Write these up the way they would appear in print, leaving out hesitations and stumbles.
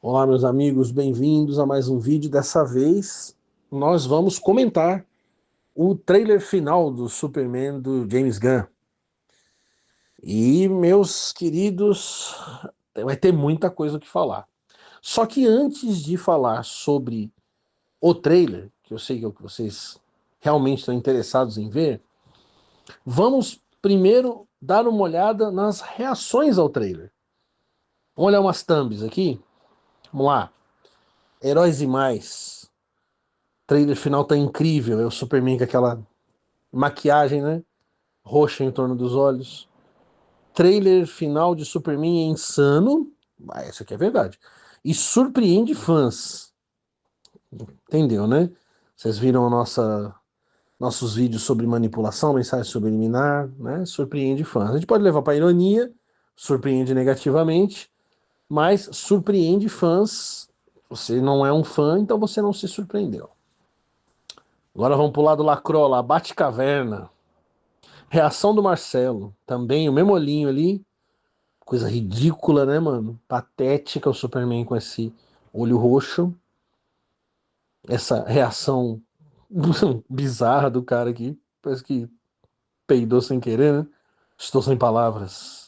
Olá, meus amigos, bem-vindos a mais um vídeo. Dessa vez, nós vamos comentar o trailer final do Superman do James Gunn. E, meus queridos, vai ter muita coisa o que falar. Só que antes de falar sobre o trailer, que eu sei que é o que vocês realmente estão interessados em ver, vamos primeiro dar uma olhada nas reações ao trailer. Vamos olhar umas thumbs aqui? Vamos lá. Heróis e mais. O trailer final tá incrível. É o Superman com aquela maquiagem, né? Roxa em torno dos olhos. Trailer final de Superman é insano. Ah, isso aqui é verdade. E surpreende fãs. Entendeu, né? Vocês viram nossos vídeos sobre manipulação, mensagem subliminar, né? Surpreende fãs. A gente pode levar para ironia, surpreende negativamente, mas surpreende fãs. Você não é um fã, então você não se surpreendeu. Agora vamos pro lado Lacrola, Batcaverna. Reação do Marcelo. Também o mesmo olhinho ali. Coisa ridícula, né, mano? Patética o Superman com esse olho roxo. Essa reação bizarra do cara aqui. Parece que peidou sem querer, né? Estou sem palavras.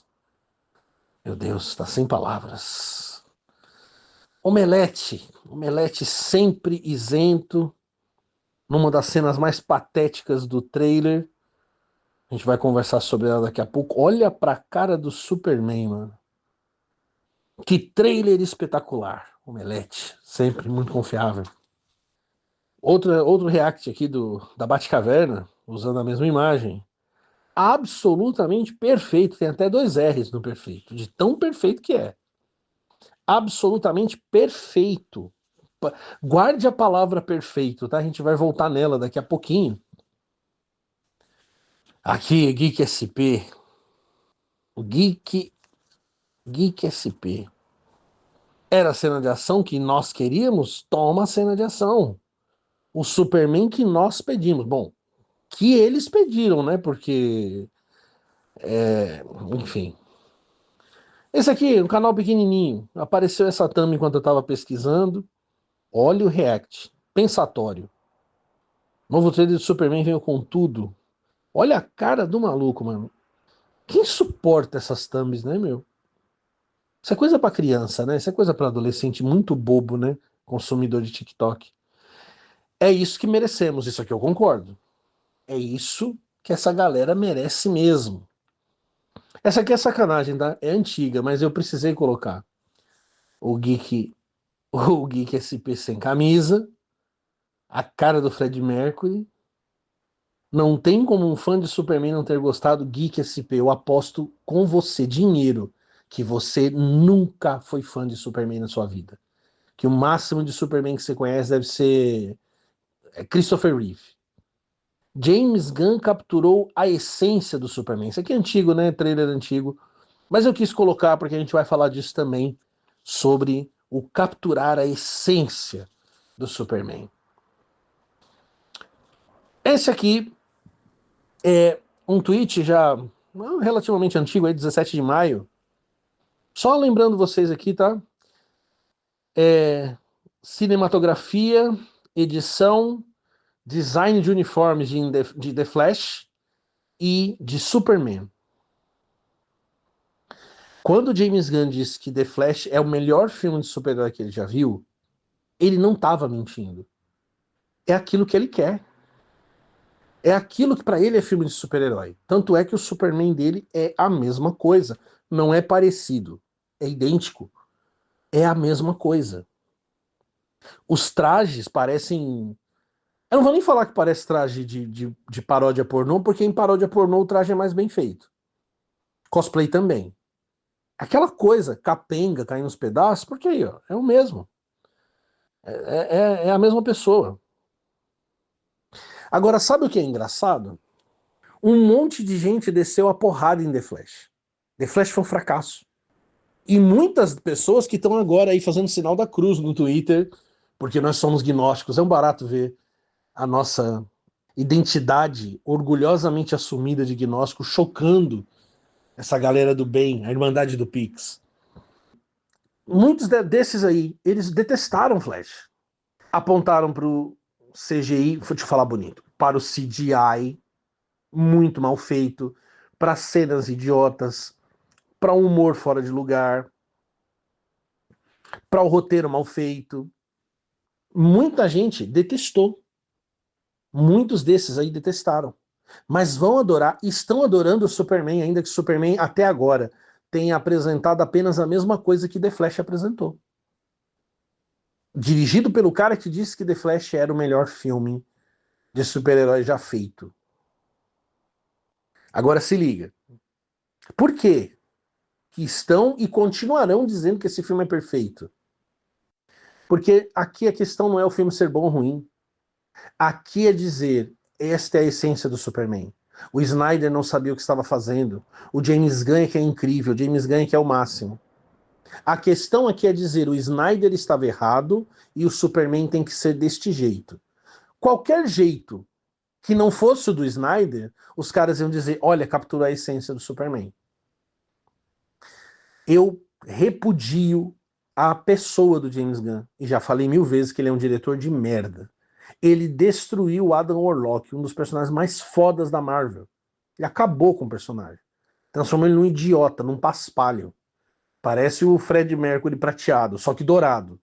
Meu Deus, está sem palavras. Omelete. Omelete sempre isento. Numa das cenas mais patéticas do trailer. A gente vai conversar sobre ela daqui a pouco. Olha pra cara do Superman, mano. Que trailer espetacular. Omelete, sempre muito confiável. Outro react aqui da Batcaverna, usando a mesma imagem. Absolutamente perfeito. Tem até dois R's no perfeito, de tão perfeito que é. Absolutamente perfeito. Guarde a palavra perfeito, tá? A gente vai voltar nela daqui a pouquinho. Aqui, Geek SP. O Geek SP. Era a cena de ação que nós queríamos? Toma a cena de ação. O Superman que nós pedimos. Bom, que eles pediram, né? Porque, enfim. Esse aqui, um canal pequenininho. Apareceu essa thumb enquanto eu tava pesquisando. Olha o react. Pensatório. Novo trailer do Superman veio com tudo. Olha a cara do maluco, mano. Quem suporta essas thumbs, né, meu? Isso é coisa pra criança, né? Isso é coisa pra adolescente muito bobo, né? Consumidor de TikTok. É isso que merecemos. Isso aqui eu concordo. É isso que essa galera merece mesmo. Essa aqui é sacanagem, tá? É antiga, mas eu precisei colocar o Geek, o Geek SP sem camisa, a cara do Fred Mercury. Não tem como um fã de Superman não ter gostado Geek SP. Eu aposto com você dinheiro que você nunca foi fã de Superman na sua vida. Que o máximo de Superman que você conhece deve ser Christopher Reeve. James Gunn capturou a essência do Superman. Isso aqui é antigo, né? Trailer antigo. Mas eu quis colocar porque a gente vai falar disso também, sobre o capturar a essência do Superman. Esse aqui é um tweet já relativamente antigo, aí, 17 de maio. Só lembrando vocês aqui, tá? Cinematografia, edição, design de uniformes de The Flash e de Superman. Quando James Gunn disse que The Flash é o melhor filme de super-herói que ele já viu, ele não estava mentindo. É aquilo que ele quer. É aquilo que pra ele é filme de super-herói. Tanto é que o Superman dele é a mesma coisa. Não é parecido. É idêntico. É a mesma coisa. Os trajes parecem. Eu não vou nem falar que parece traje de paródia pornô, porque em paródia pornô o traje é mais bem feito. Cosplay também. Aquela coisa capenga caindo nos pedaços, porque aí, ó, é o mesmo. É a mesma pessoa. Agora, sabe o que é engraçado? Um monte de gente desceu a porrada em The Flash. The Flash foi um fracasso. E muitas pessoas que estão agora aí fazendo sinal da cruz no Twitter, porque nós somos gnósticos. É um barato ver a nossa identidade orgulhosamente assumida de gnóstico chocando essa galera do bem, a Irmandade do Pix. Muitos desses aí, eles detestaram Flash. Apontaram pro CGI, vou te falar bonito, para o CGI muito mal feito, para cenas idiotas, para um humor fora de lugar, para o roteiro mal feito. Muita gente detestou. Muitos desses aí detestaram. Mas vão adorar, estão adorando o Superman, ainda que o Superman até agora tenha apresentado apenas a mesma coisa que The Flash apresentou. Dirigido pelo cara que disse que The Flash era o melhor filme de super-herói já feito. Agora se liga. Por quê que estão e continuarão dizendo que esse filme é perfeito? Porque aqui a questão não é o filme ser bom ou ruim. Aqui é dizer, esta é a essência do Superman. O Snyder não sabia o que estava fazendo. O James Gunn é que é incrível, o James Gunn é que é o máximo. A questão aqui é dizer, o Snyder estava errado e o Superman tem que ser deste jeito. Qualquer jeito que não fosse o do Snyder, os caras iam dizer, olha, capturou a essência do Superman. Eu repudio a pessoa do James Gunn, e já falei 1000 vezes que ele é um diretor de merda. Ele destruiu o Adam Warlock, um dos personagens mais fodas da Marvel. Ele acabou com o personagem. Transformou ele num idiota, num paspalho. Parece o Fred Mercury prateado, só que dourado.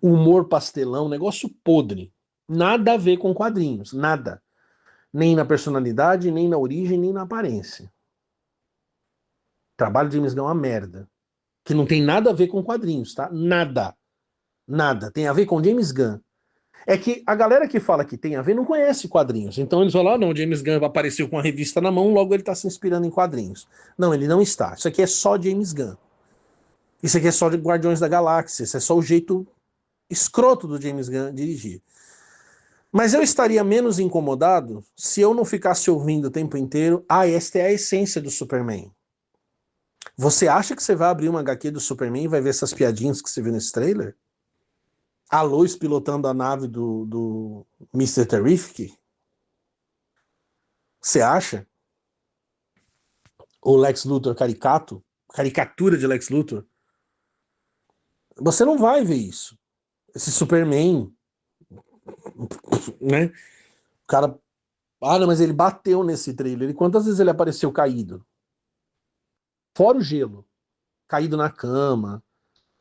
Humor pastelão, negócio podre. Nada a ver com quadrinhos, nada. Nem na personalidade, nem na origem, nem na aparência. O trabalho de James Gunn é uma merda. Que não tem nada a ver com quadrinhos, tá? Nada. Nada. Tem a ver com James Gunn. É que a galera que fala que tem a ver não conhece quadrinhos. Então eles falam, ah, não, o James Gunn apareceu com a revista na mão, logo ele está se inspirando em quadrinhos. Não, ele não está. Isso aqui é só James Gunn. Isso aqui é só de Guardiões da Galáxia. Isso é só o jeito escroto do James Gunn dirigir. Mas eu estaria menos incomodado se eu não ficasse ouvindo o tempo inteiro, ah, esta é a essência do Superman. Você acha que você vai abrir uma HQ do Superman e vai ver essas piadinhas que você viu nesse trailer? A Lois pilotando a nave do Mr. Terrific? Você acha? O Lex Luthor caricato? Caricatura de Lex Luthor? Você não vai ver isso. Esse Superman, né? O cara. Ah, não, mas ele bateu nesse trailer. E quantas vezes ele apareceu caído? Fora o gelo. Caído na cama,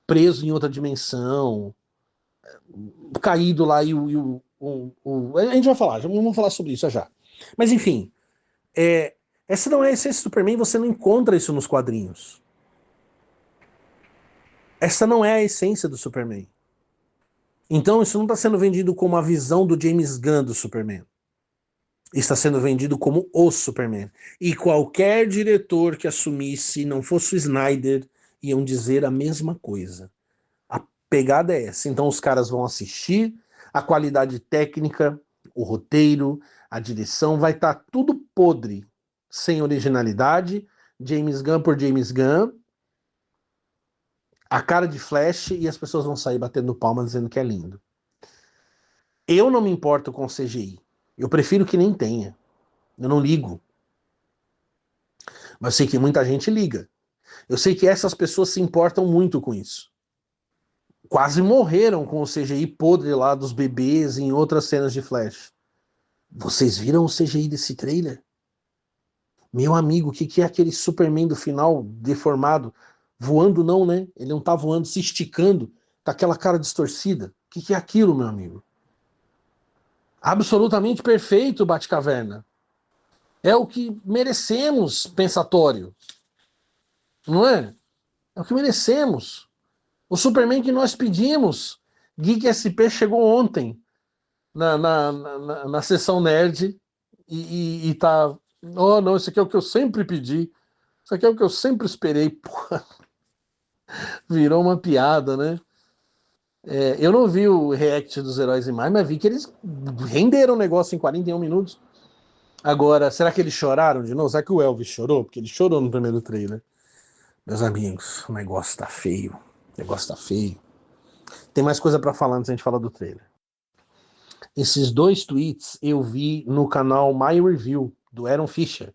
preso em outra dimensão, caído lá a gente vai falar, já vamos falar sobre isso já. Mas enfim, essa não é a essência do Superman, você não encontra isso nos quadrinhos. Essa não é a essência do Superman. Então isso não está sendo vendido como a visão do James Gunn do Superman. Está sendo vendido como o Superman. E qualquer diretor que assumisse, não fosse o Snyder, iam dizer a mesma coisa. A pegada é essa. Então os caras vão assistir, a qualidade técnica, o roteiro, a direção, vai estar tudo podre, sem originalidade, James Gunn por James Gunn, a cara de Flash, e as pessoas vão sair batendo palma dizendo que é lindo. Eu não me importo com CGI. Eu prefiro que nem tenha. Eu não ligo. Mas eu sei que muita gente liga. Eu sei que essas pessoas se importam muito com isso. Quase morreram com o CGI podre lá dos bebês em outras cenas de Flash. Vocês viram o CGI desse trailer? Meu amigo, o que é aquele Superman do final deformado? Voando não, né? Ele não tá voando, se esticando, com aquela cara distorcida. O que é aquilo, meu amigo? Absolutamente perfeito, Batcaverna. É o que merecemos, pensatório. Não é? É o que merecemos. O Superman que nós pedimos. Geek SP chegou ontem na sessão nerd e tá. Oh, não, isso aqui é o que eu sempre pedi. Isso aqui é o que eu sempre esperei. Porra, virou uma piada, né? Eu não vi o react dos Heróis em Maio, mas vi que eles renderam o negócio em 41 minutos. Agora, será que eles choraram de novo? Será que o Elvis chorou? Porque ele chorou no primeiro trailer. Meus amigos, o negócio tá feio. O negócio tá feio. Tem mais coisa para falar antes da gente falar do trailer. Esses dois tweets eu vi no canal My Review, do Aaron Fisher.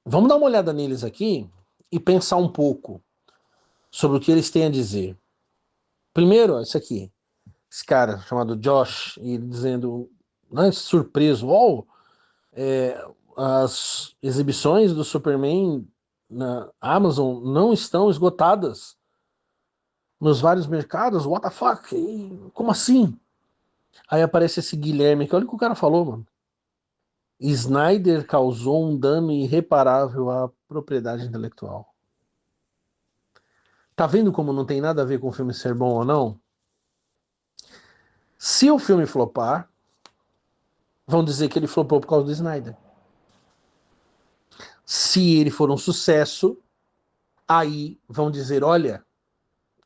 Vamos dar uma olhada neles aqui e pensar um pouco sobre o que eles têm a dizer. Primeiro, ó, isso aqui. Esse cara chamado Josh, e ele dizendo, né, surpreso, as exibições do Superman na Amazon não estão esgotadas nos vários mercados, what the fuck? Como assim? Aí aparece esse Guilherme, que olha o que o cara falou, mano. Snyder causou um dano irreparável à propriedade intelectual. Tá vendo como não tem nada a ver com o filme ser bom ou não? Se o filme flopar, vão dizer que ele flopou por causa do Snyder. Se ele for um sucesso, aí vão dizer, olha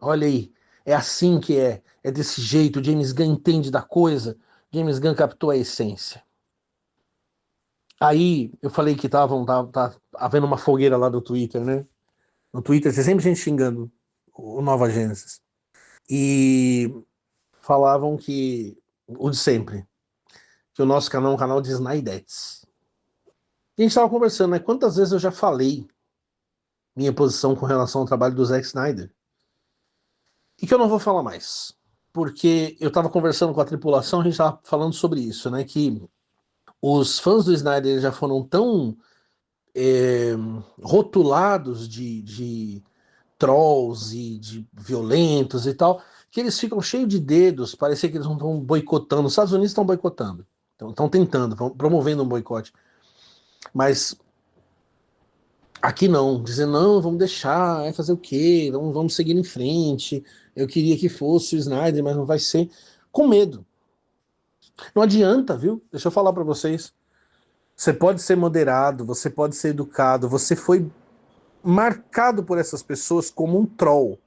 aí, é assim que é desse jeito, James Gunn entende da coisa, James Gunn captou a essência. Aí eu falei que tá havendo uma fogueira lá do Twitter, né? No Twitter tem sempre gente xingando o Nova Gênesis. E falavam que, o de sempre, que o nosso canal é um canal de Snydettes. E a gente estava conversando, né? Quantas vezes eu já falei minha posição com relação ao trabalho do Zack Snyder? E que eu não vou falar mais. Porque eu estava conversando com a tripulação, a gente estava falando sobre isso, né? Que os fãs do Snyder já foram tão é, rotulados de trolls e de violentos e tal, que eles ficam cheios de dedos, parecia que eles não estão boicotando. Os Estados Unidos estão boicotando, estão tentando, estão promovendo um boicote. Mas aqui não, dizendo, não, vamos deixar, é fazer o quê? Vamos seguir em frente. Eu queria que fosse o Snyder, mas não vai ser. Com medo. Não adianta, viu? Deixa eu falar para vocês. Você pode ser moderado, você pode ser educado, você foi marcado por essas pessoas como um troll,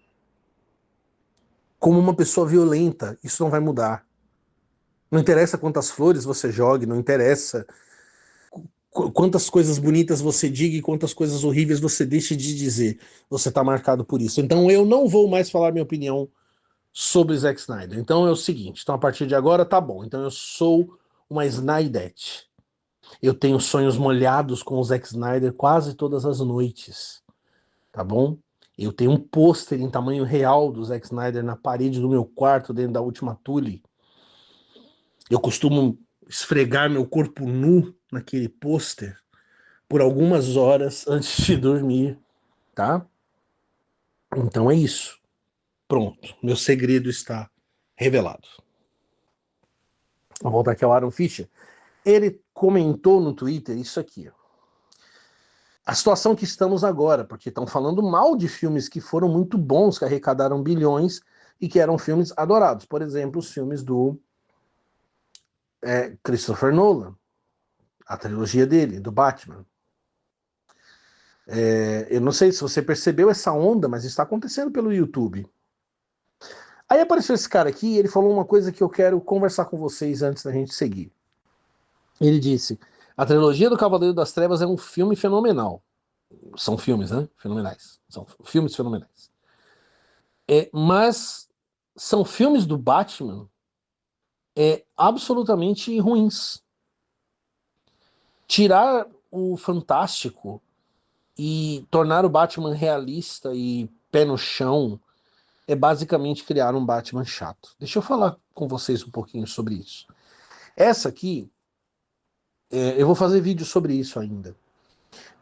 como uma pessoa violenta. Isso não vai mudar. Não interessa quantas flores você jogue, não interessa quantas coisas bonitas você diga e quantas coisas horríveis você deixe de dizer. Você está marcado por isso. Então eu não vou mais falar minha opinião sobre Zack Snyder. Então é o seguinte, então a partir de agora tá bom. Então eu sou uma Snydette. Eu tenho sonhos molhados com o Zack Snyder quase todas as noites, tá bom? Eu tenho um pôster em tamanho real do Zack Snyder na parede do meu quarto, dentro da última Tule. Eu costumo esfregar meu corpo nu naquele pôster por algumas horas antes de dormir, tá? Então é isso. Pronto, meu segredo está revelado. Vou voltar aqui ao Aaron Fischer. Ele comentou no Twitter isso aqui, ó. A situação que estamos agora, porque estão falando mal de filmes que foram muito bons, que arrecadaram bilhões e que eram filmes adorados. Por exemplo, os filmes do Christopher Nolan, a trilogia dele, do Batman. Eu não sei se você percebeu essa onda, mas está acontecendo pelo YouTube. Aí apareceu esse cara aqui e ele falou uma coisa que eu quero conversar com vocês antes da gente seguir. Ele disse: a trilogia do Cavaleiro das Trevas é um filme fenomenal. São filmes, né? Fenomenais. São filmes fenomenais. Mas são filmes do Batman absolutamente ruins. Tirar o fantástico e tornar o Batman realista e pé no chão é basicamente criar um Batman chato. Deixa eu falar com vocês um pouquinho sobre isso. Essa aqui, eu vou fazer vídeo sobre isso ainda.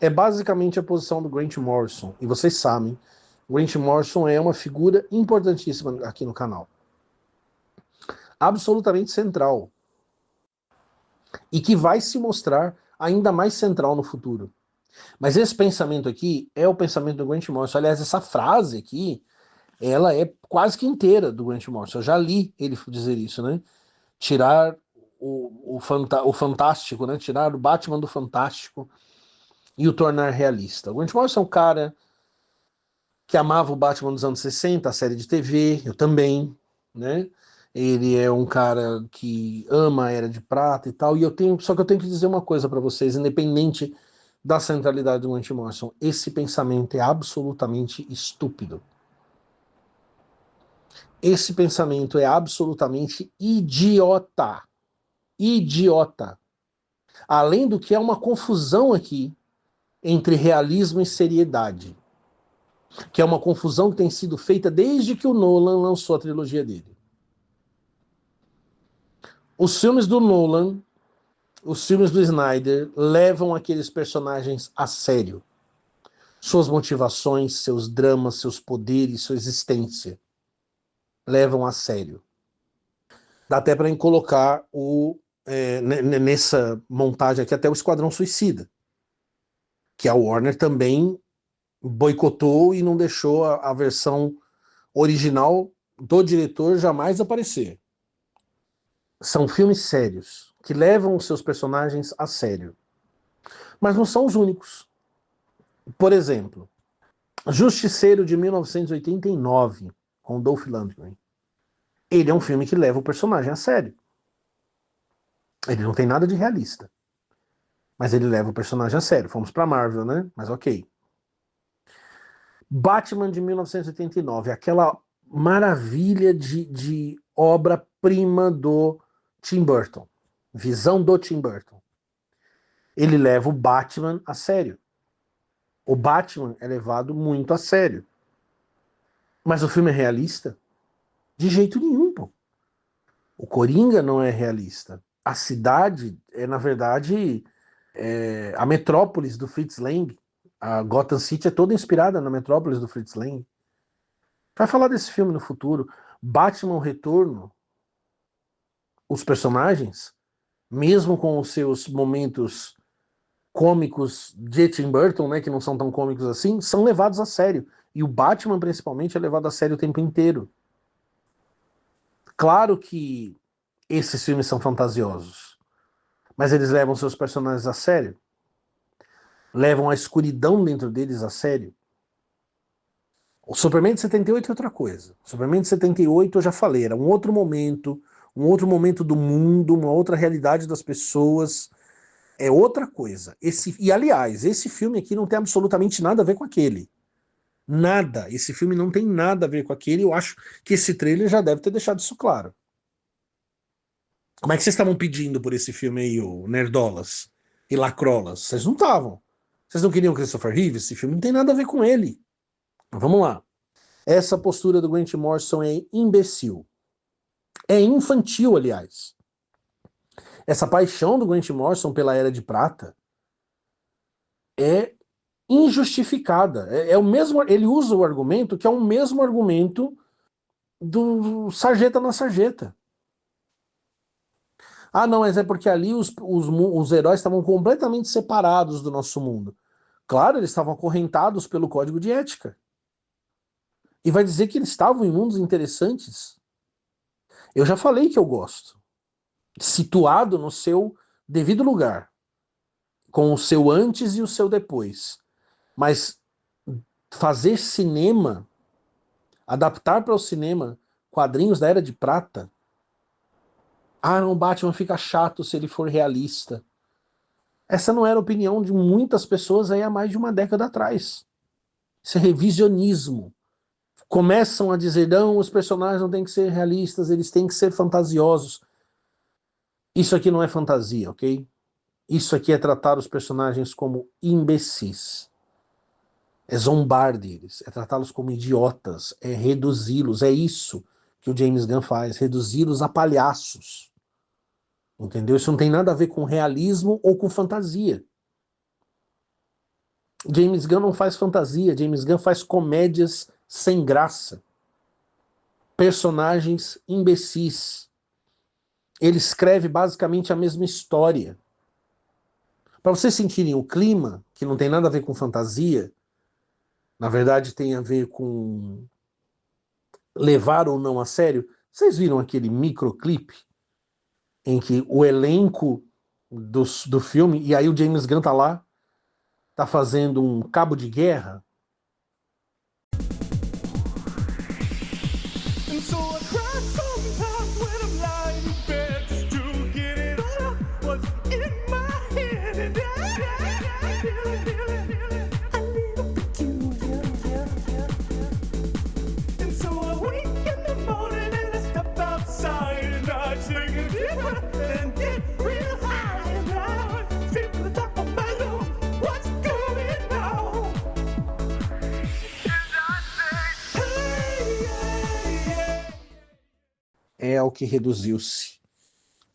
É basicamente a posição do Grant Morrison. E vocês sabem, Grant Morrison é uma figura importantíssima aqui no canal. Absolutamente central. E que vai se mostrar ainda mais central no futuro. Mas esse pensamento aqui é o pensamento do Grant Morrison. Aliás, essa frase aqui, ela é quase que inteira do Grant Morrison. Eu já li ele dizer isso, né? Tirar o fantástico, né? Tirar o Batman do fantástico e o tornar realista. O Grant Morrison é um cara que amava o Batman dos anos 60, a série de TV, eu também, né? Ele é um cara que ama a Era de Prata e tal, só que eu tenho que dizer uma coisa para vocês, independente da centralidade do Grant Morrison, esse pensamento é absolutamente estúpido. Esse pensamento é absolutamente idiota. Idiota. Além do que é uma confusão aqui entre realismo e seriedade. que é uma confusão que tem sido feita desde que o Nolan lançou a trilogia dele. Os filmes do Nolan, os filmes do Snyder, levam aqueles personagens a sério. Suas motivações, seus dramas, seus poderes, sua existência. Levam a sério. Dá até para colocar nessa montagem aqui até o Esquadrão Suicida, que a Warner também boicotou e não deixou a versão original do diretor jamais aparecer. São filmes sérios, que levam os seus personagens a sério. Mas não são os únicos. Por exemplo, Justiceiro de 1989, com Dolph Lundgren. Ele é um filme que leva o personagem a sério. Ele não tem nada de realista. Mas ele leva o personagem a sério. Fomos pra Marvel, né? Mas ok. Batman de 1989, aquela maravilha de obra-prima do Tim Burton. Visão do Tim Burton. Ele leva o Batman a sério. O Batman é levado muito a sério. Mas o filme é realista? De jeito nenhum, pô. O Coringa não é realista. A cidade é, na verdade, a metrópolis do Fritz Lang. A Gotham City é toda inspirada na metrópolis do Fritz Lang. Vai falar desse filme no futuro. Batman, o Retorno, os personagens, mesmo com os seus momentos cômicos de Tim Burton, né, que não são tão cômicos assim, são levados a sério. E o Batman, principalmente, é levado a sério o tempo inteiro. Claro que esses filmes são fantasiosos, mas eles levam seus personagens a sério. Levam a escuridão dentro deles a sério. O Superman de 78 é outra coisa. O Superman de 78, eu já falei, era um outro momento do mundo, uma outra realidade das pessoas. É outra coisa. E, aliás, esse filme aqui não tem absolutamente nada a ver com aquele. Nada. Esse filme não tem nada a ver com aquele. Eu acho que esse trailer já deve ter deixado isso claro. Como é que vocês estavam pedindo por esse filme aí, o Nerdolas e Lacrolas? Vocês não estavam. Vocês não queriam Christopher Reeve? Esse filme não tem nada a ver com ele. Vamos lá. Essa postura do Grant Morrison é imbecil. É infantil, aliás. Essa paixão do Grant Morrison pela Era de Prata é injustificada. É o mesmo, ele usa o argumento que é o mesmo argumento do Sarjeta na Sarjeta. Ah, não, mas é porque ali os heróis estavam completamente separados do nosso mundo. Claro, eles estavam acorrentados pelo código de ética. E vai dizer que eles estavam em mundos interessantes? Eu já falei que eu gosto. Situado no seu devido lugar. Com o seu antes e o seu depois. Mas fazer cinema, adaptar para o cinema quadrinhos da Era de Prata. Ah, não, Batman fica chato se ele for realista. Essa não era a opinião de muitas pessoas aí há mais de uma década atrás. Isso é revisionismo. Começam a dizer, não, os personagens não têm que ser realistas, eles têm que ser fantasiosos. Isso aqui não é fantasia, ok? Isso aqui é tratar os personagens como imbecis. É zombar deles, é tratá-los como idiotas, é reduzi-los, é isso que o James Gunn faz, reduzi-los a palhaços. Entendeu? Isso não tem nada a ver com realismo ou com fantasia. James Gunn não faz fantasia, James Gunn faz comédias sem graça. Personagens imbecis. Ele escreve basicamente a mesma história. Para vocês sentirem o clima, que não tem nada a ver com fantasia, na verdade tem a ver com levar ou não a sério, vocês viram aquele microclip em que o elenco do filme, e aí o James Gunn tá lá, tá fazendo um cabo de guerra? é ao que reduziu-se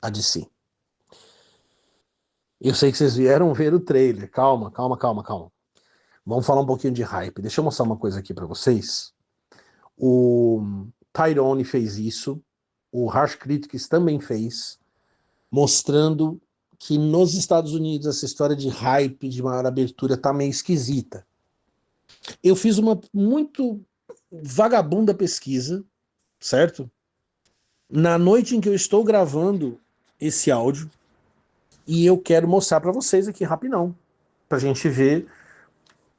a DC. Eu sei que vocês vieram ver o trailer. Calma. Vamos falar um pouquinho de hype. Deixa eu mostrar uma coisa aqui para vocês. O Tyrone fez isso, o Harsh Critics também fez, mostrando que nos Estados Unidos essa história de hype, de maior abertura, tá meio esquisita. Eu fiz uma muito vagabunda pesquisa, certo? Na noite em que eu estou gravando esse áudio, e eu quero mostrar para vocês aqui rapidão, pra gente ver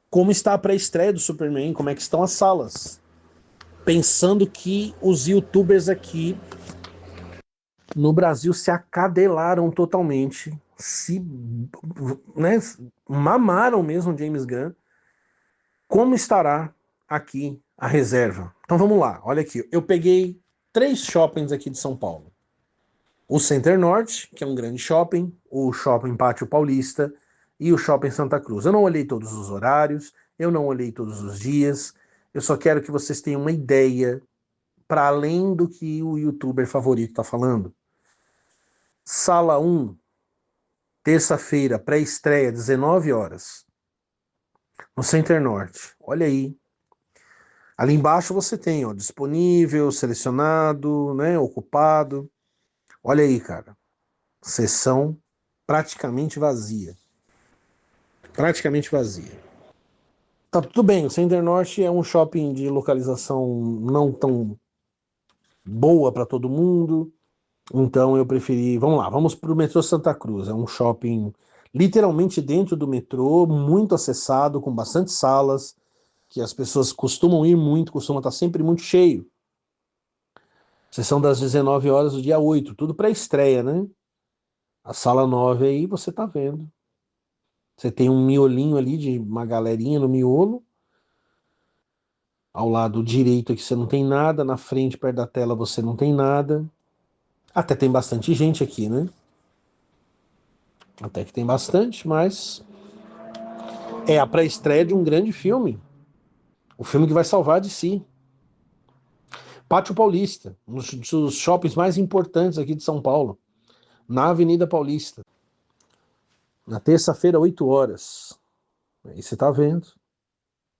como está a pré-estreia do Superman, como é que estão as salas. Pensando que os youtubers aqui no Brasil se acadelaram totalmente, né, mamaram mesmo James Gunn. Como estará aqui a reserva? Então vamos lá, olha aqui. Eu peguei 3 shoppings aqui de São Paulo. O Center Norte, que é um grande shopping, o Shopping Pátio Paulista e o Shopping Santa Cruz. Eu não olhei todos os horários, eu não olhei todos os dias, eu só quero que vocês tenham uma ideia para além do que o youtuber favorito está falando. Sala 1, terça-feira, pré-estreia, 19 horas, no Center Norte. Olha aí. Ali embaixo você tem, ó, disponível, selecionado, né, ocupado. Olha aí, cara. Sessão praticamente vazia. Praticamente vazia. Tá tudo bem, o Center Norte é um shopping de localização não tão boa para todo mundo. Então eu preferi. Vamos lá, vamos para o metrô Santa Cruz. É um shopping literalmente dentro do metrô, muito acessado, com bastante salas, que as pessoas costumam ir muito, costuma estar sempre muito cheio. Sessão das 19 horas do dia 8, tudo para estreia, né? A sala 9 aí você tá vendo. Você tem um miolinho ali de uma galerinha no miolo. Ao lado direito aqui você não tem nada, na frente, perto da tela, você não tem nada. Até tem bastante gente aqui, né? Até que tem bastante, mas é a pré-estreia de um grande filme. O filme que vai salvar de si. Pátio Paulista, um dos shoppings mais importantes aqui de São Paulo. Na Avenida Paulista. Na terça-feira, 8 horas. Aí você tá vendo.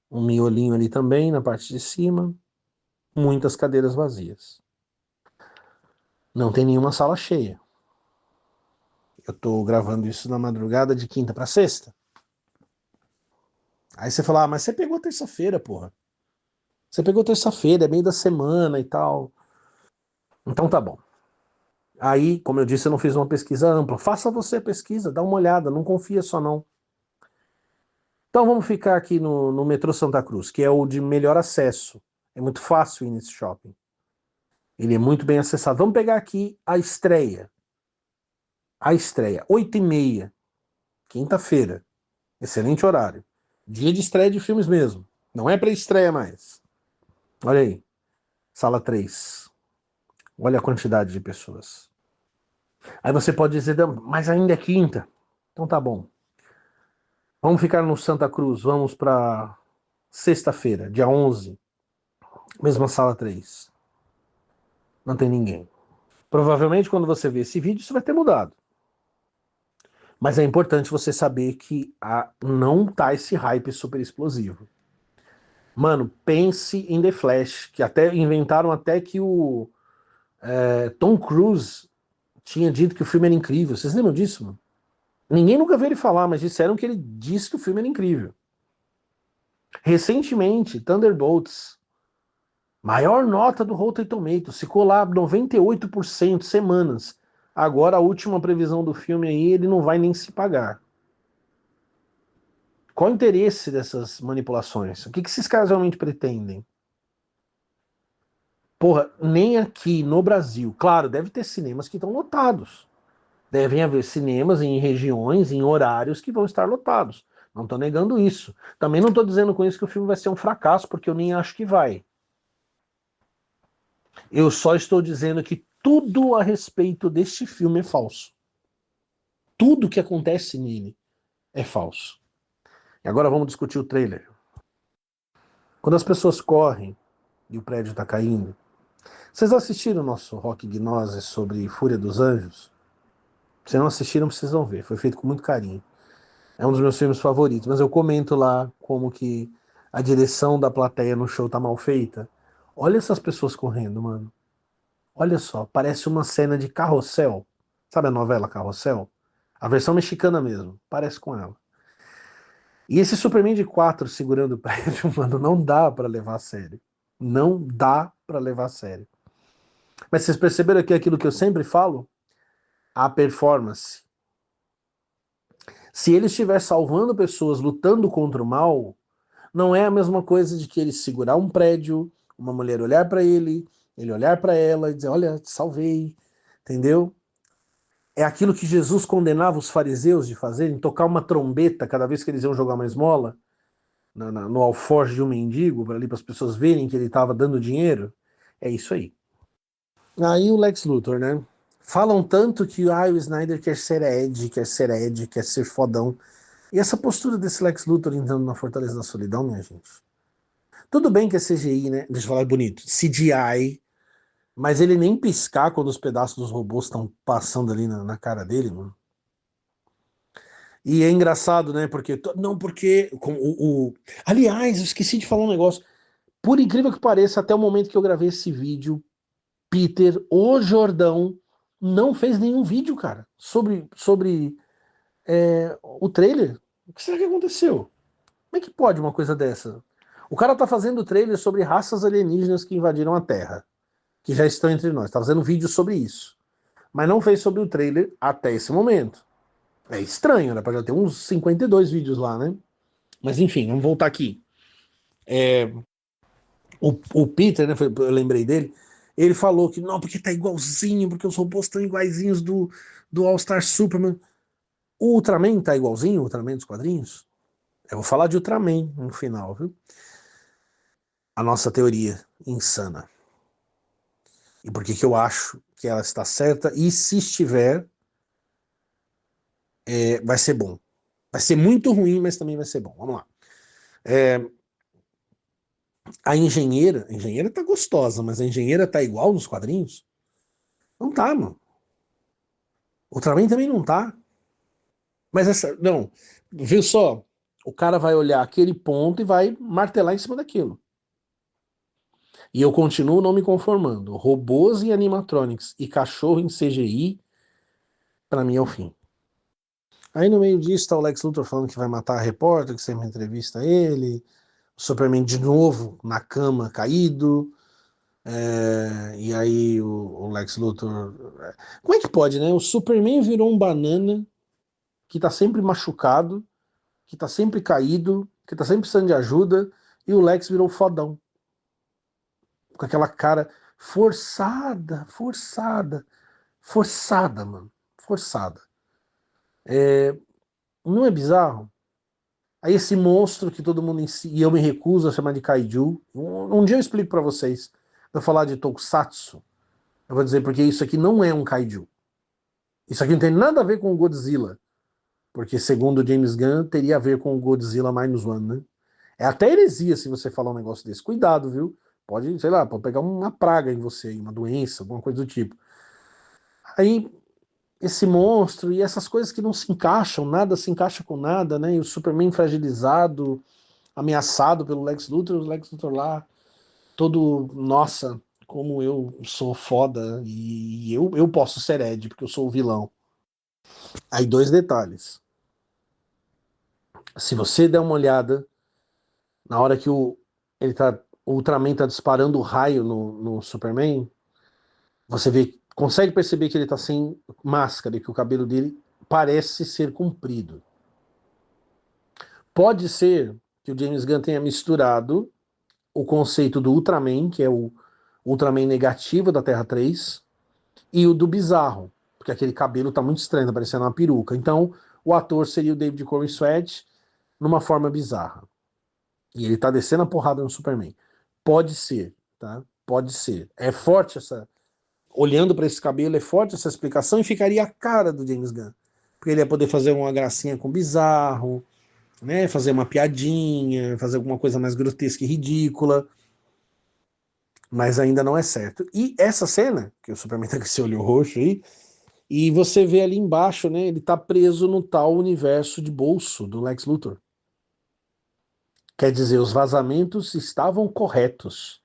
Um miolinho ali também, na parte de cima. Muitas cadeiras vazias. Não tem nenhuma sala cheia. Eu tô gravando isso na madrugada de quinta para sexta. Aí você fala, mas você pegou terça-feira, porra. Você pegou terça-feira, é meio da semana e tal. Então tá bom. Aí, como eu disse, eu não fiz uma pesquisa ampla. Faça você a pesquisa, dá uma olhada, não confia só não. Então vamos ficar aqui no metrô Santa Cruz, que é o de melhor acesso. É muito fácil ir nesse shopping. Ele é muito bem acessado. Vamos pegar aqui a estreia. A estreia, 8h30, quinta-feira. Excelente horário. Dia de estreia de filmes mesmo. Não é para estreia mais. Olha aí. Sala 3. Olha a quantidade de pessoas. Aí você pode dizer, mas ainda é quinta. Então tá bom. Vamos ficar no Santa Cruz. Vamos para sexta-feira, dia 11. Mesma sala 3. Não tem ninguém. Provavelmente quando você ver esse vídeo, isso vai ter mudado. Mas é importante você saber que não tá esse hype super explosivo. Mano, pense em The Flash, que até inventaram até que o Tom Cruise tinha dito que o filme era incrível. Vocês lembram disso, mano? Ninguém nunca viu ele falar, mas disseram que ele disse que o filme era incrível. Recentemente, Thunderbolts, maior nota do Rotten Tomatoes, ficou lá 98% semanas. Agora a última previsão do filme aí, ele não vai nem se pagar. Qual o interesse dessas manipulações? O que esses caras realmente pretendem? Porra, nem aqui no Brasil. Claro, deve ter cinemas que estão lotados. Devem haver cinemas em regiões, em horários que vão estar lotados. Não estou negando isso. Também não estou dizendo com isso que o filme vai ser um fracasso, porque eu nem acho que vai. Eu só estou dizendo que tudo a respeito deste filme é falso. Tudo que acontece nele é falso. E agora vamos discutir o trailer. Quando as pessoas correm e o prédio está caindo, Vocês assistiram o nosso Rock Gnose sobre Fúria dos Anjos? Se não assistiram, precisam ver. Foi feito com muito carinho. É um dos meus filmes favoritos, mas eu comento lá como que a direção da plateia no show tá mal feita. Olha essas pessoas correndo, mano. Olha só, parece uma cena de Carrossel. Sabe a novela Carrossel? A versão mexicana mesmo, parece com ela. E esse Superman de 4 segurando o prédio, mano, não dá pra levar a sério. Não dá pra levar a sério. Mas vocês perceberam aqui aquilo que eu sempre falo? A performance. Se ele estiver salvando pessoas lutando contra o mal, não é a mesma coisa de que ele segurar um prédio, uma mulher olhar pra ele olhar pra ela e dizer: Olha, te salvei. Entendeu? É aquilo que Jesus condenava os fariseus de fazerem, tocar uma trombeta cada vez que eles iam jogar uma esmola no alforje de um mendigo, para ali para as pessoas verem que ele estava dando dinheiro. É isso aí. Aí o Lex Luthor, né? Falam tanto que o Snyder quer ser Ed, quer ser fodão. E essa postura desse Lex Luthor entrando na Fortaleza da Solidão, minha gente. Tudo bem que é CGI, né? Deixa eu falar bonito. CGI. Mas ele nem piscar quando os pedaços dos robôs estão passando ali na cara dele, mano. E é engraçado, né? Porque. Não, porque. Aliás, eu esqueci de falar um negócio. Por incrível que pareça, até o momento que eu gravei esse vídeo, Peter, o Jordão, não fez nenhum vídeo, cara, sobre o trailer. O que será que aconteceu? Como é que pode uma coisa dessa? O cara tá fazendo trailer sobre raças alienígenas que invadiram a Terra, que já estão entre nós. Tá fazendo vídeo sobre isso. Mas não fez sobre o trailer até esse momento. É estranho, né? Pode já ter uns 52 vídeos lá, né? Mas enfim, vamos voltar aqui. O Peter, né? Eu lembrei dele. Ele falou que não, porque tá igualzinho, porque os robôs estão iguaizinhos do All-Star Superman. O Ultraman tá igualzinho, o Ultraman dos quadrinhos? Eu vou falar de Ultraman no final, viu? A nossa teoria insana. E por que que eu acho que ela está certa? E se estiver, vai ser bom. Vai ser muito ruim, mas também vai ser bom. Vamos lá. É, a engenheira tá gostosa, mas a engenheira tá igual nos quadrinhos? Não tá, mano. O Ultraman também não tá. Mas essa, não, viu só? O cara vai olhar aquele ponto e vai martelar em cima daquilo. E eu continuo não me conformando. Robôs em animatronics e cachorro em CGI, pra mim é o fim. Aí no meio disso tá o Lex Luthor falando que vai matar a repórter, que sempre entrevista ele. O Superman de novo na cama, caído. E aí o Lex Luthor. Como é que pode, né? O Superman virou um banana que tá sempre machucado, que tá sempre caído, que tá sempre precisando de ajuda, e o Lex virou fodão. Com aquela cara forçada, forçada, forçada, mano. Forçada. Não é bizarro? Aí esse monstro que todo mundo e eu me recuso a chamar de kaiju. Um dia eu explico pra vocês. Eu falar de Tokusatsu, eu vou dizer porque isso aqui não é um kaiju. Isso aqui não tem nada a ver com o Godzilla. Porque, segundo o James Gunn, teria a ver com o Godzilla Minus One, né? É até heresia se você falar um negócio desse. Cuidado, viu? Pode, sei lá, pode pegar uma praga em você, uma doença, alguma coisa do tipo. Aí, esse monstro e essas coisas que não se encaixam, nada se encaixa com nada, né? E o Superman fragilizado, ameaçado pelo Lex Luthor, o Lex Luthor lá, todo, nossa, como eu sou foda e eu posso ser Ed, porque eu sou o vilão. Aí, dois detalhes. Se você der uma olhada na hora que o Ultraman tá disparando o raio no Superman, você consegue perceber que ele tá sem máscara e que o cabelo dele parece ser comprido. Pode ser que o James Gunn tenha misturado o conceito do Ultraman, que é o Ultraman negativo da Terra 3, e o do bizarro, porque aquele cabelo tá muito estranho, tá parecendo uma peruca. Então, o ator seria o David Corey Sweat numa forma bizarra. E ele tá descendo a porrada no Superman. Pode ser, tá? Pode ser. É forte essa. Olhando para esse cabelo, é forte essa explicação e ficaria a cara do James Gunn. Porque ele ia poder fazer uma gracinha com bizarro, né? Fazer uma piadinha, fazer alguma coisa mais grotesca e ridícula. mas ainda não é certo. E essa cena, que o Superman tá com esse olho roxo aí, e você vê ali embaixo, né, ele tá preso no tal universo de bolso do Lex Luthor. Quer dizer, os vazamentos estavam corretos.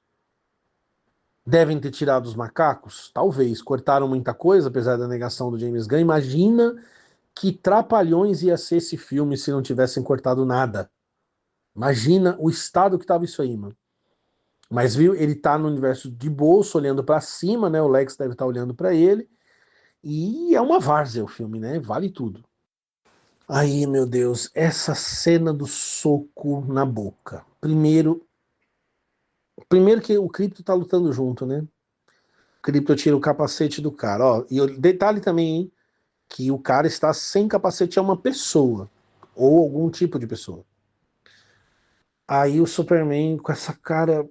Devem ter tirado os macacos? Talvez. Cortaram muita coisa, apesar da negação do James Gunn. Imagina que trapalhões ia ser esse filme se não tivessem cortado nada. Imagina o estado que tava isso aí, mano. Mas viu, ele tá no universo de bolso, olhando pra cima, né? O Lex deve estar olhando pra ele. E é uma várzea o filme, né? Vale tudo. Aí, meu Deus, essa cena do soco na boca. Primeiro que o Krypto tá lutando junto, né? O Krypto tira o capacete do cara, ó. E detalhe também, hein, que o cara está sem capacete, é uma pessoa ou algum tipo de pessoa. Aí o Superman com essa cara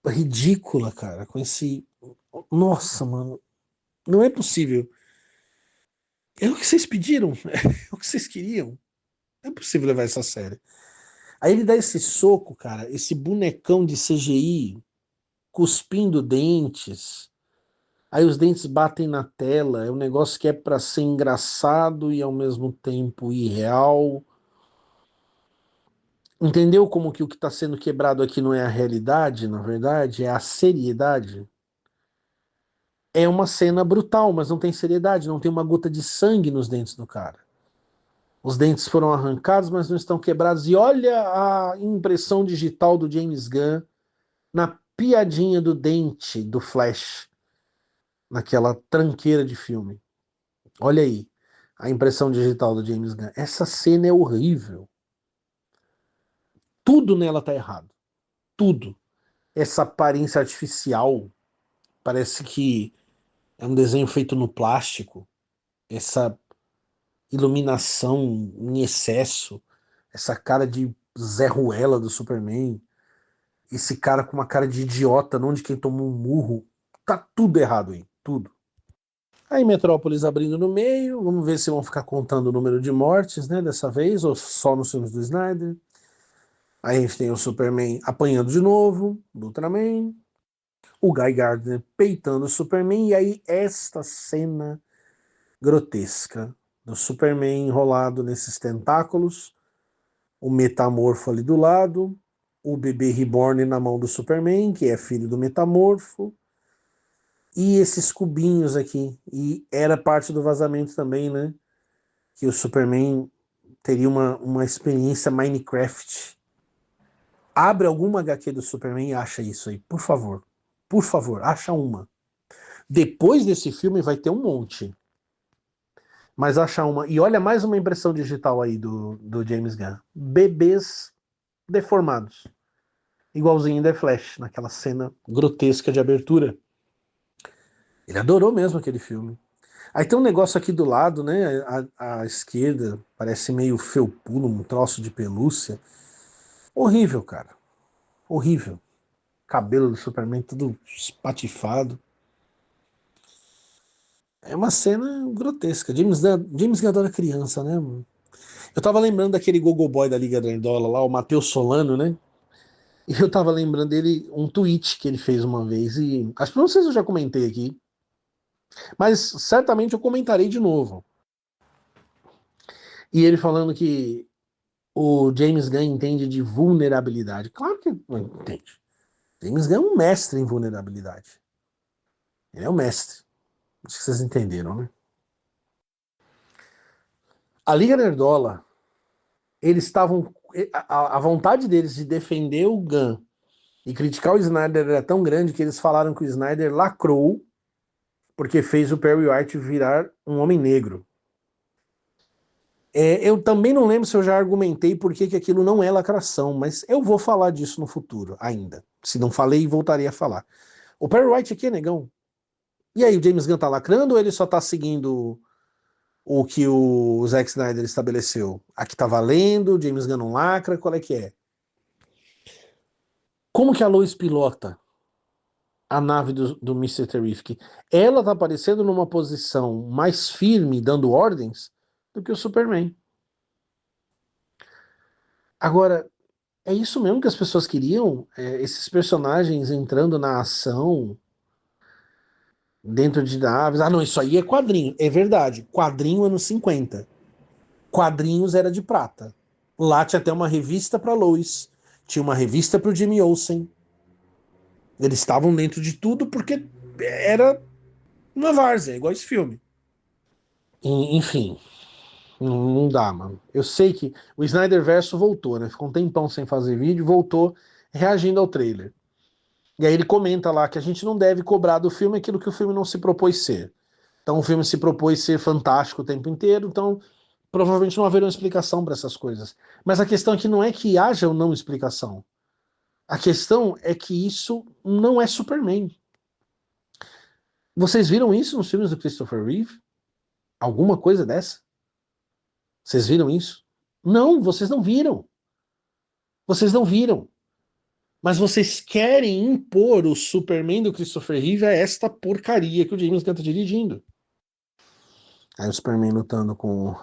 ridícula, cara, com esse, nossa, mano, não é possível. É o que vocês pediram, é o que vocês queriam. Não é possível levar essa a sério. Aí ele dá esse soco, cara, esse bonecão de CGI cuspindo dentes. Aí os dentes batem na tela, é um negócio que é pra ser engraçado e ao mesmo tempo irreal. Entendeu como que o que está sendo quebrado aqui não é a realidade, na verdade, é a seriedade? É uma cena brutal, mas não tem seriedade, não tem uma gota de sangue nos dentes do cara. Os dentes foram arrancados, mas não estão quebrados. E olha a impressão digital do James Gunn na piadinha do dente do Flash, naquela tranqueira de filme. Olha aí a impressão digital do James Gunn. Essa cena é horrível. Tudo nela tá errado. Tudo. Essa aparência artificial parece que é um desenho feito no plástico. Essa iluminação em excesso. Essa cara de Zé Ruela do Superman. Esse cara com uma cara de idiota, não de quem tomou um murro. Tá tudo errado aí. Tudo. Aí Metrópolis abrindo no meio. Vamos ver se vão ficar contando o número de mortes, né? Dessa vez, ou só nos filmes do Snyder. Aí a gente tem o Superman apanhando de novo, do Ultraman. O Guy Gardner peitando o Superman. E aí esta cena grotesca do Superman enrolado nesses tentáculos, o Metamorfo ali do lado, o bebê Reborn na mão do Superman, que é filho do Metamorfo, e esses cubinhos aqui. E era parte do vazamento também, né? Que o Superman teria uma experiência Minecraft. Abre alguma HQ do Superman e acha isso aí, por favor. Por favor, acha uma. Depois desse filme vai ter um monte. Mas acha uma. E olha mais uma impressão digital aí do James Gunn. Bebês deformados. Igualzinho em The Flash, naquela cena grotesca de abertura. Ele adorou mesmo aquele filme. Aí tem um negócio aqui do lado, né? À esquerda, parece meio felpudo, um troço de pelúcia. Horrível, cara. Horrível. Cabelo do Superman tudo espatifado. É uma cena grotesca. James Gunn adora criança, né? Eu tava lembrando daquele Gogo Boy da Liga da Nerdola lá, o Matheus Solano, né? E eu tava lembrando dele, um tweet que ele fez uma vez, e acho que não sei se eu já comentei aqui, mas certamente eu comentarei de novo. E ele falando que o James Gunn entende de vulnerabilidade. Claro que não entende. James Gunn é um mestre em vulnerabilidade. Ele é um mestre. Acho que vocês entenderam, né? A Liga Nerdola, eles estavam. A vontade deles de defender o Gunn e criticar o Snyder era tão grande que eles falaram que o Snyder lacrou porque fez o Perry White virar um homem negro. Eu também não lembro se eu já argumentei por que aquilo não é lacração, mas eu vou falar disso no futuro ainda. Se não falei, voltarei a falar. O Perry White aqui é negão. E aí, o James Gunn tá lacrando ou ele só tá seguindo o que o Zack Snyder estabeleceu? Aqui tá valendo, o James Gunn não lacra, qual é que é? Como que a Lois pilota a nave do Mr. Terrific? Ela tá aparecendo numa posição mais firme, dando ordens, do que o Superman. Agora, É isso mesmo que as pessoas queriam? Esses personagens entrando na ação dentro de naves. Ah, não, isso aí é quadrinho. É verdade. Quadrinho anos 50. Quadrinhos era de prata. Lá tinha até uma revista para Lois. Tinha uma revista para o Jimmy Olsen. Eles estavam dentro de tudo porque era uma várzea, igual esse filme. Enfim, não dá, mano. Eu sei que o Snyder Verso voltou, né? Ficou um tempão sem fazer vídeo, voltou reagindo ao trailer. E aí ele comenta lá que a gente não deve cobrar do filme aquilo que o filme não se propôs ser. Então o filme se propôs ser fantástico o tempo inteiro, então provavelmente não haverá uma explicação para essas coisas. Mas a questão aqui não é que haja ou não explicação. A questão é que isso não é Superman. Vocês viram isso nos filmes do Christopher Reeve? Alguma coisa dessa? Vocês viram isso? Não, vocês não viram. Vocês não viram. Mas vocês querem impor o Superman do Christopher Reeve a esta porcaria que o James Gunn tá dirigindo. Aí o Superman lutando com,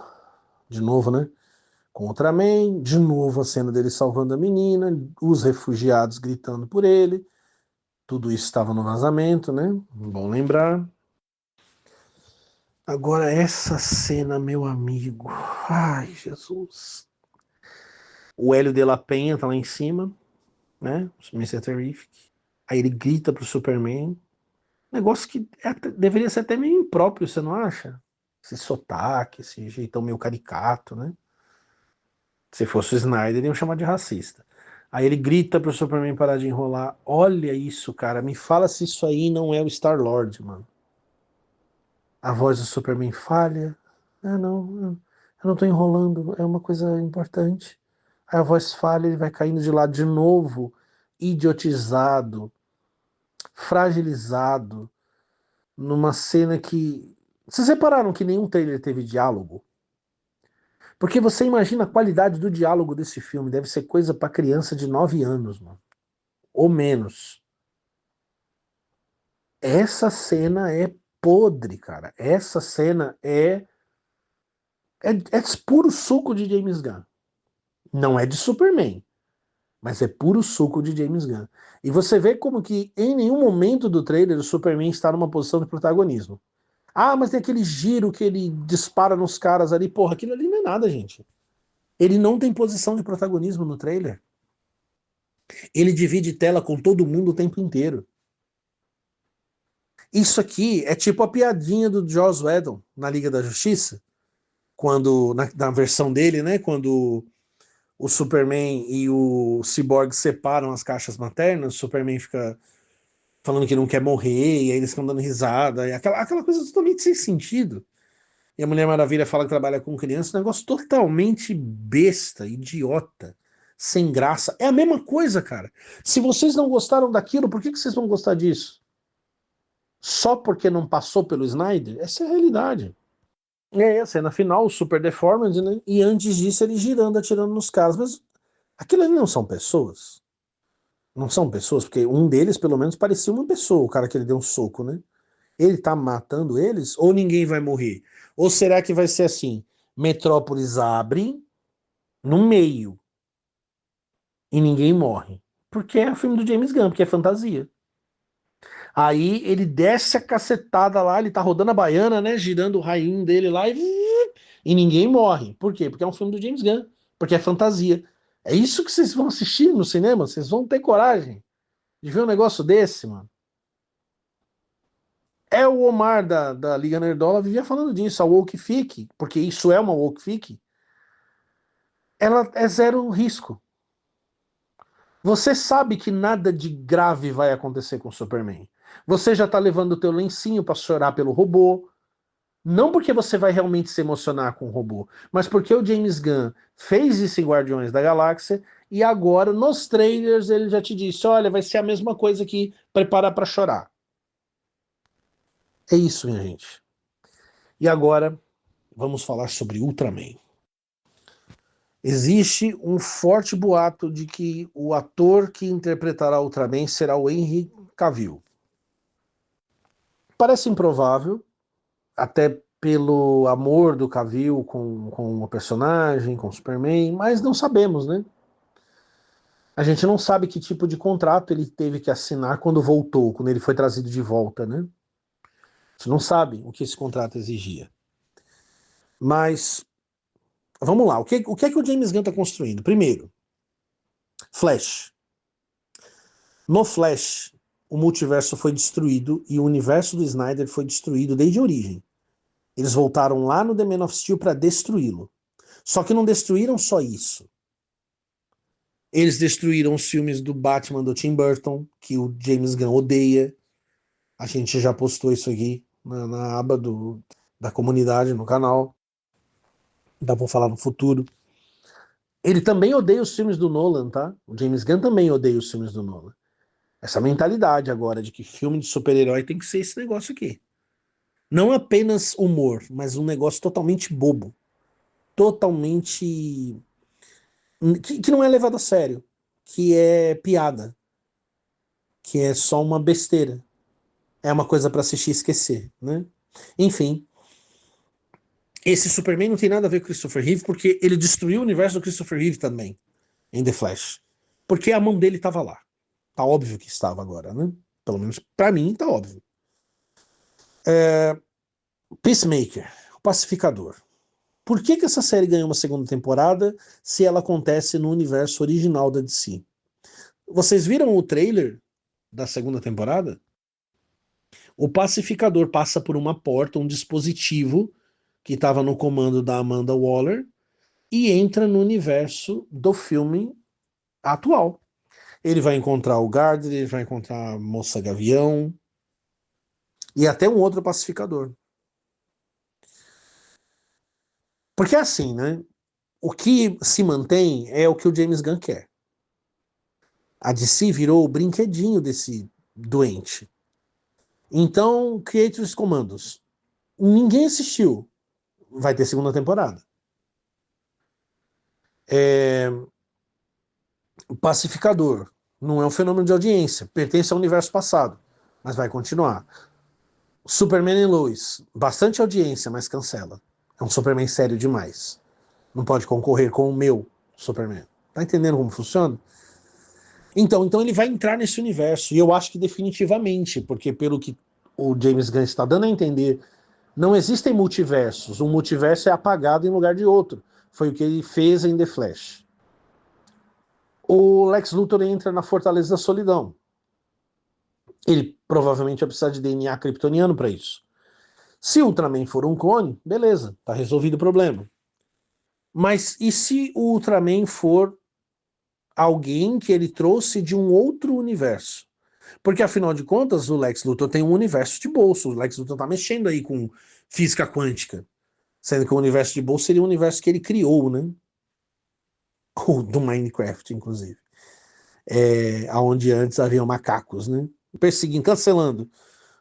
de novo, né? Com o Ultraman, de novo a cena dele salvando a menina, os refugiados gritando por ele. Tudo isso estava no vazamento, né? Bom lembrar. Agora essa cena, meu amigo. Ai, Jesus. O Hélio de la Penha tá lá em cima, né? O Mr. Terrific. Aí ele grita pro Superman. Negócio que deveria ser até meio impróprio, você não acha? Esse sotaque, esse jeitão meio caricato, né? Se fosse o Snyder, iam chamar de racista. Aí ele grita pro Superman parar de enrolar. Olha isso, cara. Me fala se isso aí não é o Star-Lord, mano. A voz do Superman falha. Ah, não. Eu não tô enrolando. É uma coisa importante. Aí a voz falha, ele vai caindo de lado de novo. Idiotizado. Fragilizado. Numa cena que... Vocês repararam que nenhum trailer teve diálogo? Porque você imagina a qualidade do diálogo desse filme. Deve ser coisa pra criança de 9 anos, mano. Ou menos. Essa cena é podre, cara. Essa cena é puro suco de James Gunn. Não é de Superman, mas é puro suco de James Gunn. E você vê como que em nenhum momento do trailer o Superman está numa posição de protagonismo. Ah, mas tem aquele giro que ele dispara nos caras ali. Porra, aquilo ali não é nada, gente. Ele não tem posição de protagonismo no trailer. Ele divide tela com todo mundo o tempo inteiro. Isso aqui é tipo a piadinha do Joss Whedon na Liga da Justiça, quando na versão dele, né, quando o Superman e o Cyborg separam as caixas maternas, o Superman fica falando que não quer morrer, e aí eles ficam dando risada, e aquela coisa totalmente sem sentido. E a Mulher Maravilha fala que trabalha com criança, um negócio totalmente besta, idiota, sem graça. É a mesma coisa, cara. Se vocês não gostaram daquilo, por que que vocês vão gostar disso? Só porque não passou pelo Snyder? Essa é a realidade. É, a cena final, o Super Deformed, né? E antes disso ele girando, atirando nos caras. Mas aquilo ali não são pessoas? Não são pessoas? Porque um deles, pelo menos, parecia uma pessoa, o cara que ele deu um soco, né? Ele tá matando eles? Ou ninguém vai morrer? Ou será que vai ser assim? Metrópolis abre no meio e ninguém morre? Porque é o filme do James Gunn, porque é fantasia. Aí ele desce a cacetada lá, ele tá rodando a baiana, né? Girando o rainho dele lá e ninguém morre. Por quê? Porque é um filme do James Gunn, porque é fantasia. É isso que vocês vão assistir no cinema? Vocês vão ter coragem de ver um negócio desse, mano? É o Omar da Liga Nerdola vivia falando disso, a woke fic, porque isso é uma woke fic, ela é zero risco. Você sabe que nada de grave vai acontecer com o Superman. Você já tá levando o teu lencinho pra chorar pelo robô, não porque você vai realmente se emocionar com o robô, mas porque o James Gunn fez isso em Guardiões da Galáxia e agora nos trailers ele já te disse, olha, vai ser a mesma coisa aqui, prepara pra chorar. É isso, minha gente. E agora vamos falar sobre Ultraman. Existe um forte boato de que o ator que interpretará Ultraman será o Henry Cavill. Parece improvável, até pelo amor do Cavill com o personagem, com o Superman, mas não sabemos, né? A gente não sabe que tipo de contrato ele teve que assinar quando voltou, quando ele foi trazido de volta, né? A gente não sabe o que esse contrato exigia. Mas, vamos lá. O que é que o James Gunn está construindo? Primeiro, Flash. No Flash, o multiverso foi destruído e o universo do Snyder foi destruído desde a origem. Eles voltaram lá no The Man of Steel para destruí-lo. Só que não destruíram só isso. Eles destruíram os filmes do Batman do Tim Burton, que o James Gunn odeia. A gente já postou isso aqui na aba da comunidade, no canal. Dá pra falar no futuro. Ele também odeia os filmes do Nolan, tá? O James Gunn também odeia os filmes do Nolan. Essa mentalidade agora de que filme de super-herói tem que ser esse negócio aqui. Não apenas humor, mas um negócio totalmente bobo. Totalmente. Que não é levado a sério. Que é piada. Que é só uma besteira. É uma coisa para assistir e esquecer, né? Enfim, esse Superman não tem nada a ver com Christopher Reeve, porque ele destruiu o universo do Christopher Reeve também, em The Flash. Porque a mão dele estava lá. Tá óbvio que estava agora, né? Pelo menos para mim tá óbvio. Peacemaker, o Pacificador. Por que essa série ganhou uma segunda temporada se ela acontece no universo original da DC? Vocês viram o trailer da segunda temporada? O Pacificador passa por uma porta, um dispositivo que estava no comando da Amanda Waller e entra no universo do filme atual. Ele vai encontrar o Gardner, ele vai encontrar a Moça Gavião e até um outro pacificador. Porque é assim, né? O que se mantém é o que o James Gunn quer. A DC virou o brinquedinho desse doente. Então, Creators Comandos. Ninguém assistiu. Vai ter segunda temporada. O Pacificador. Não é um fenômeno de audiência. Pertence ao universo passado. Mas vai continuar. Superman e Lois. Bastante audiência, mas cancela. É um Superman sério demais. Não pode concorrer com o meu Superman. Tá entendendo como funciona? Então ele vai entrar nesse universo. E eu acho que definitivamente, porque pelo que o James Gunn está dando a entender, não existem multiversos. Um multiverso é apagado em lugar de outro. Foi o que ele fez em The Flash. O Lex Luthor entra na Fortaleza da Solidão. Ele provavelmente vai precisar de DNA kryptoniano para isso. Se o Ultraman for um clone, beleza, tá resolvido o problema. Mas e se o Ultraman for alguém que ele trouxe de um outro universo? Porque afinal de contas, o Lex Luthor tem um universo de bolso. O Lex Luthor tá mexendo aí com física quântica. Sendo que o universo de bolso seria o universo que ele criou, né? Ou do Minecraft, inclusive. Onde antes haviam macacos, né? Perseguindo, cancelando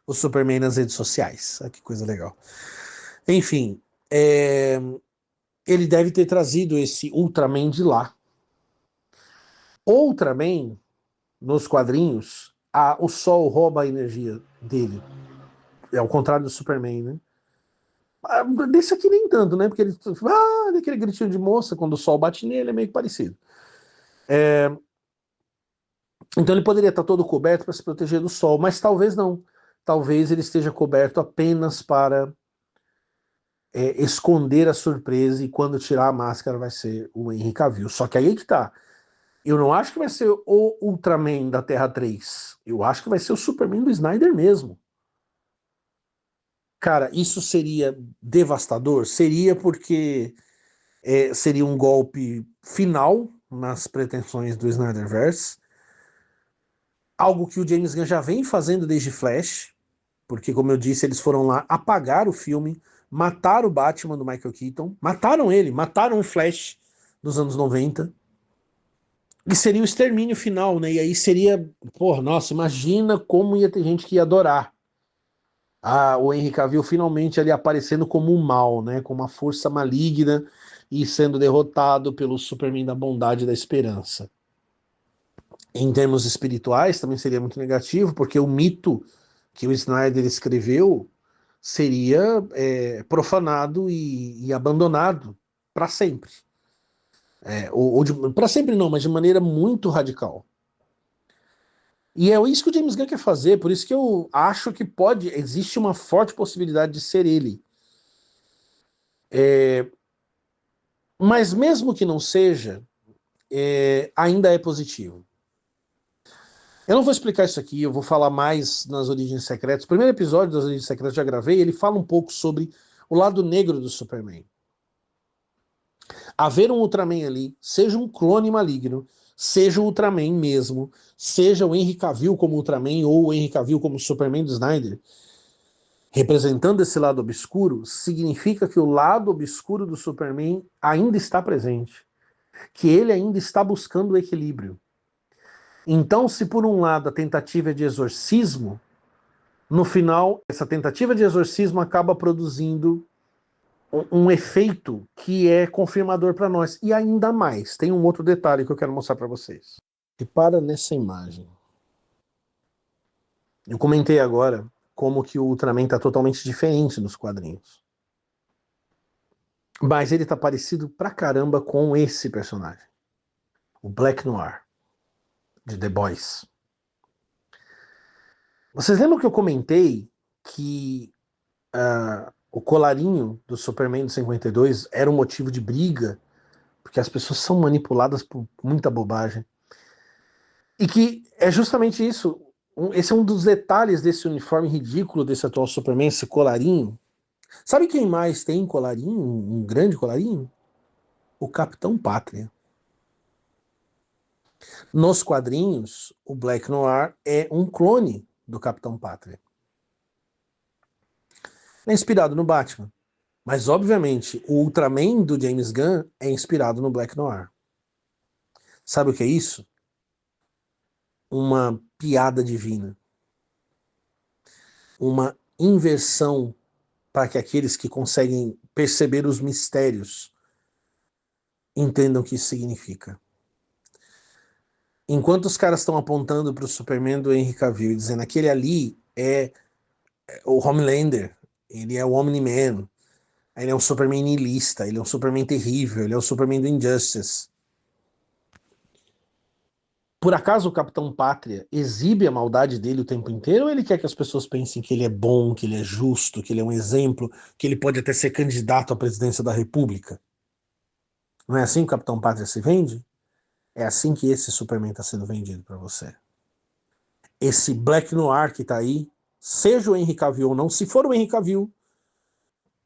o Superman nas redes sociais. Ah, que coisa legal. Enfim, ele deve ter trazido esse Ultraman de lá. Ultraman, nos quadrinhos, o Sol rouba a energia dele. É ao contrário do Superman, né? Desse aqui nem tanto, né? Porque ele aquele gritinho de moça quando o sol bate nele é meio que parecido. Então ele poderia estar todo coberto para se proteger do sol, mas talvez não. Talvez ele esteja coberto apenas para esconder a surpresa e quando tirar a máscara vai ser o Henry Cavill. Só que aí é que tá. Eu não acho que vai ser o Ultraman da Terra 3. Eu acho que vai ser o Superman do Snyder mesmo. Cara, isso seria devastador? Seria porque seria um golpe final nas pretensões do Snyderverse. Algo que o James Gunn já vem fazendo desde Flash, porque, como eu disse, eles foram lá apagar o filme, mataram o Batman do Michael Keaton, mataram ele, mataram o Flash dos anos 90. E seria o extermínio final, né? E aí seria, pô, nossa, imagina como ia ter gente que ia adorar. O Henry Cavill finalmente ali aparecendo como um mal, né? Como uma força maligna e sendo derrotado pelo Superman da bondade e da esperança. Em termos espirituais, também seria muito negativo, porque o mito que o Snyder escreveu seria profanado e abandonado para sempre. Para sempre não, mas de maneira muito radical. E é isso que o James Gunn quer fazer, por isso que eu acho que existe uma forte possibilidade de ser ele. Mas mesmo que não seja, ainda é positivo. Eu não vou explicar isso aqui, eu vou falar mais nas Origens Secretas. O primeiro episódio das Origens Secretas eu já gravei, ele fala um pouco sobre o lado negro do Superman. Haver um Ultraman ali, seja um clone maligno, seja o Ultraman mesmo, seja o Henry Cavill como Ultraman ou o Henry Cavill como Superman do Snyder, representando esse lado obscuro, significa que o lado obscuro do Superman ainda está presente, que ele ainda está buscando o equilíbrio. Então, se por um lado a tentativa é de exorcismo, no final, essa tentativa de exorcismo acaba produzindo um efeito que é confirmador para nós. E ainda mais, tem um outro detalhe que eu quero mostrar para vocês. Repara nessa imagem. Eu comentei agora como que o Ultraman está totalmente diferente nos quadrinhos. Mas ele tá parecido pra caramba com esse personagem. O Black Noir, de The Boys. Vocês lembram que eu comentei que o colarinho do Superman do 52 era um motivo de briga, porque as pessoas são manipuladas por muita bobagem. E que é justamente isso. Esse é um dos detalhes desse uniforme ridículo desse atual Superman, esse colarinho. Sabe quem mais tem colarinho, um grande colarinho? O Capitão Pátria. Nos quadrinhos, o Black Noir é um clone do Capitão Pátria. É inspirado no Batman. Mas, obviamente, o Ultraman do James Gunn é inspirado no Black Noir. Sabe o que é isso? Uma piada divina. Uma inversão para que aqueles que conseguem perceber os mistérios entendam o que isso significa. Enquanto os caras estão apontando para o Superman do Henry Cavill e dizendo aquele ali é o Homelander, ele é o Omni-Man, ele é um Superman niilista, ele é um Superman terrível, ele é o Superman do Injustice. Por acaso o Capitão Pátria exibe a maldade dele o tempo inteiro ou ele quer que as pessoas pensem que ele é bom, que ele é justo, que ele é um exemplo, que ele pode até ser candidato à presidência da República? Não é assim que o Capitão Pátria se vende? É assim que esse Superman está sendo vendido para você. Esse Black Noir que está aí, seja o Henry Cavill ou não, se for o Henry Cavill,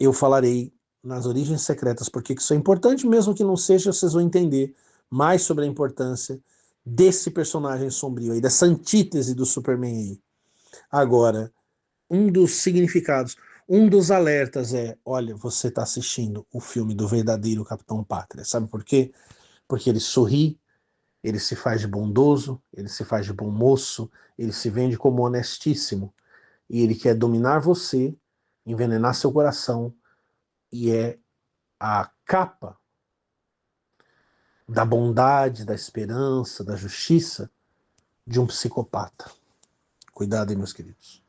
eu falarei nas Origens Secretas porque isso é importante, mesmo que não seja, vocês vão entender mais sobre a importância desse personagem sombrio aí, dessa antítese do Superman aí. Agora, um dos significados, um dos alertas é, olha, você está assistindo o filme do verdadeiro Capitão Pátria. Sabe por quê? Porque ele sorri, ele se faz de bondoso, ele se faz de bom moço, ele se vende como honestíssimo. E ele quer dominar você, envenenar seu coração, e é a capa da bondade, da esperança, da justiça de um psicopata. Cuidado aí, meus queridos.